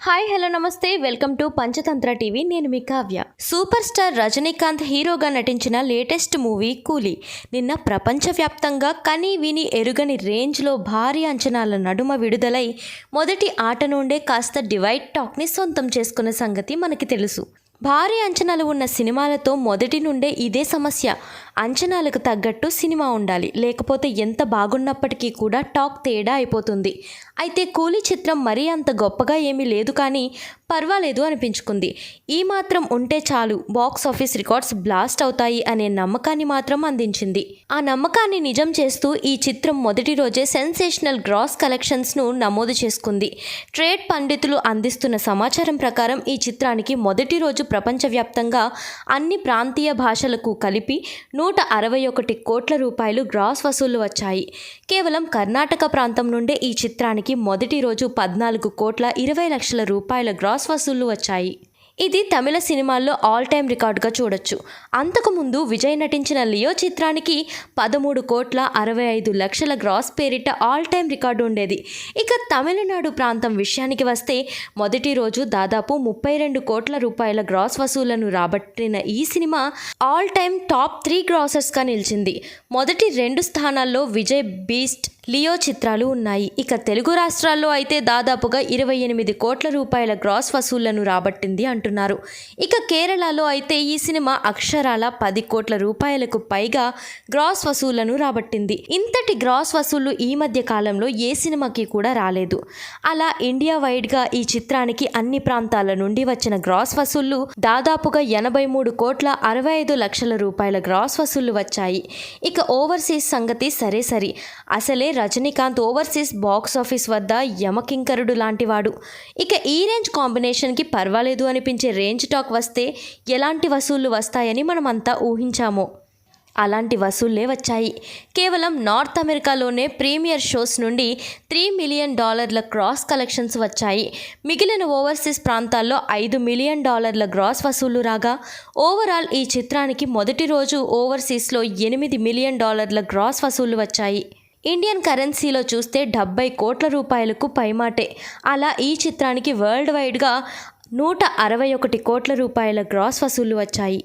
Hi hello నమస్తే welcome to Panchatantra TV. నేను మీ Kavya. Super star Rajinikanth హీరోగా నటించిన లేటెస్ట్ మూవీ కూలీ నిన్న ప్రపంచవ్యాప్తంగా కని విని ఎరుగని రేంజ్లో భారీ అంచనాల నడుమ విడుదలై మొదటి ఆట నుండే కాస్త డివైడ్ టాక్ని సొంతం చేసుకున్న సంగతి మనకి తెలుసు. భారీ అంచనాలు ఉన్న సినిమాలతో మొదటి నుండే ఇదే సమస్య. అంచనాలకు తగ్గట్టు సినిమా ఉండాలి, లేకపోతే ఎంత బాగున్నప్పటికీ కూడా టాక్ తేడా అయిపోతుంది. అయితే కూలీ చిత్రం మరీ అంత గొప్పగా ఏమీ లేదు, కానీ పర్వాలేదు అనిపించుకుంది. ఈ మాత్రం ఉంటే చాలు బాక్స్ ఆఫీస్ రికార్డ్స్ బ్లాస్ట్ అవుతాయి అనే నమ్మకాన్ని మాత్రం అందించింది. ఆ నమ్మకాన్ని నిజం చేస్తూ ఈ చిత్రం మొదటి రోజే సెన్సేషనల్ గ్రాస్ కలెక్షన్స్ను నమోదు చేసుకుంది. ట్రేడ్ పండితులు అందిస్తున్న సమాచారం ప్రకారం ఈ చిత్రానికి మొదటి రోజు ప్రపంచవ్యాప్తంగా అన్ని ప్రాంతీయ భాషలకు కలిపి 161 కోట్ల రూపాయలు గ్రాస్ వసూళ్లు వచ్చాయి. కేవలం కర్ణాటక ప్రాంతం నుండే ఈ చిత్రానికి మొదటి రోజు 14 కోట్ల 20 లక్షల రూపాయల గ్రాస్ వసూళ్లు వచ్చాయి. ఇది తమిళ సినిమాల్లో ఆల్ టైమ్ రికార్డుగా చూడొచ్చు. అంతకుముందు విజయ్ నటించిన లియో చిత్రానికి 13 కోట్ల 65 లక్షల గ్రాస్ పేరిట ఆల్ టైమ్ రికార్డు ఉండేది. ఇక తమిళనాడు ప్రాంతం విషయానికి వస్తే మొదటి రోజు దాదాపు 32 కోట్ల రూపాయల గ్రాస్ వసూళ్లను రాబట్టిన ఈ సినిమా ఆల్ టైమ్ టాప్ 3 గ్రాసర్స్గా నిలిచింది. మొదటి 2 స్థానాల్లో విజయ్, బీస్ట్, లియో చిత్రాలు ఉన్నాయి. ఇక తెలుగు రాష్ట్రాల్లో అయితే దాదాపుగా 28 కోట్ల రూపాయల గ్రాస్ వసూళ్లను రాబట్టింది అంటున్నారు. ఇక కేరళలో అయితే ఈ సినిమా అక్షరాల 10 కోట్ల రూపాయలకు పైగా గ్రాస్ వసూళ్లను రాబట్టింది. ఇంతటి గ్రాస్ వసూళ్లు ఈ మధ్య కాలంలో ఏ సినిమాకి కూడా రాలేదు. అలా ఇండియా వైడ్గా ఈ చిత్రానికి అన్ని ప్రాంతాల నుండి వచ్చిన గ్రాస్ వసూళ్లు దాదాపుగా 83 కోట్ల 65 లక్షల రూపాయల గ్రాస్ వసూళ్లు వచ్చాయి. ఇక ఓవర్సీస్ సంగతి సరే, అసలే రజనీకాంత్ ఓవర్సీస్ బాక్స్ ఆఫీస్ వద్ద యమకింకరుడు లాంటివాడు. ఇక ఈ రేంజ్ కాంబినేషన్కి పర్వాలేదు అనిపించే రేంజ్ టాక్ వస్తే ఎలాంటి వసూళ్లు వస్తాయని మనమంతా ఊహించామో అలాంటి వసూళ్లే వచ్చాయి. కేవలం నార్త్ అమెరికాలోనే ప్రీమియర్ షోస్ నుండి $3 మిలియన్ క్రాస్ కలెక్షన్స్ వచ్చాయి. మిగిలిన ఓవర్సీస్ ప్రాంతాల్లో $5 మిలియన్ గ్రాస్ వసూళ్లు రాగా, ఓవరాల్ ఈ చిత్రానికి మొదటి రోజు ఓవర్సీస్లో $8 మిలియన్ గ్రాస్ వసూళ్లు వచ్చాయి. ఇండియన్ కరెన్సీలో చూస్తే 70 కోట్ల రూపాయలకు పైమాటే. అలా ఈ చిత్రానికి వరల్డ్ వైడ్గా 161 కోట్ల రూపాయల గ్రాస్ వసూళ్లు వచ్చాయి.